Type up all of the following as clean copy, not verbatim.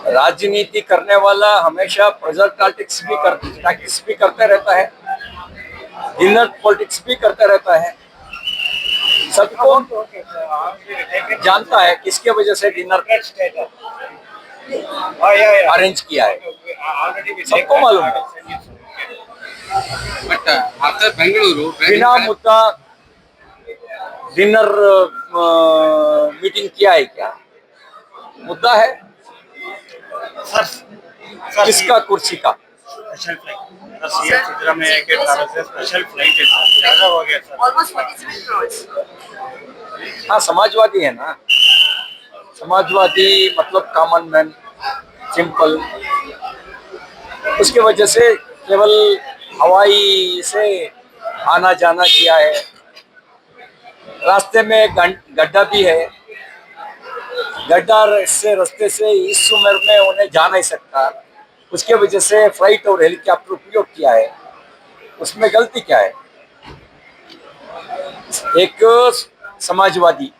राजनीति करने वाला हमेशा प्रेजर टैक्टिक्स भी करते रहता है, डिनर पॉलिटिक्स भी करता रहता है। सबको जानता है किसके वजह से डिनर अरेंज किया है, सबको मालूम है। बट आफ्टर बेंगलुरु बिना मुद्दा डिनर मीटिंग किया है क्या? मुद्दा है सर किसका? कुर्सी का। Special flight sir CM Siddaramaiah के ट्रैवल से स्पेशल फ्लाइट है सर, ज्यादा हो गया सर। Almost 47 crores. हाँ, समाजवादी है ना। समाजवादी मतलब कॉमन मैन, सिंपल। उसकी वजह से केवल हवाई से आना जाना किया है। रास्ते में गड्ढा भी है, गड्ढा से रास्ते से इस उम्र में उन्हें जा नहीं सकता, उसके वजह से फ्लाइट और हेलीकॉप्टर उपयोग किया है। उसमें गलती क्या है? एक समाजवादी,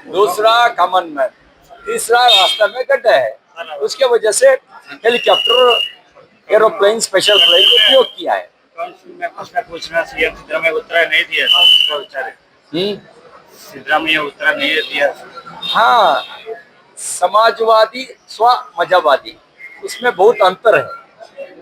दूसरा कॉमन मैन, तीसरा रास्ता में गड्ढा है, उसके वजह से हेलीकॉप्टर एरोप्लेन स्पेशल फ्लाइट उपयोग किया है। काउंसिल में प्रश्न पूछना सीएम सिद्धरामैया उत्तर नहीं दिया सर, उसका विचार है। सिद्धरामैया उत्तर नहीं दिया। हाँ, समाजवादी स्व मजावादी, उसमें बहुत अंतर है।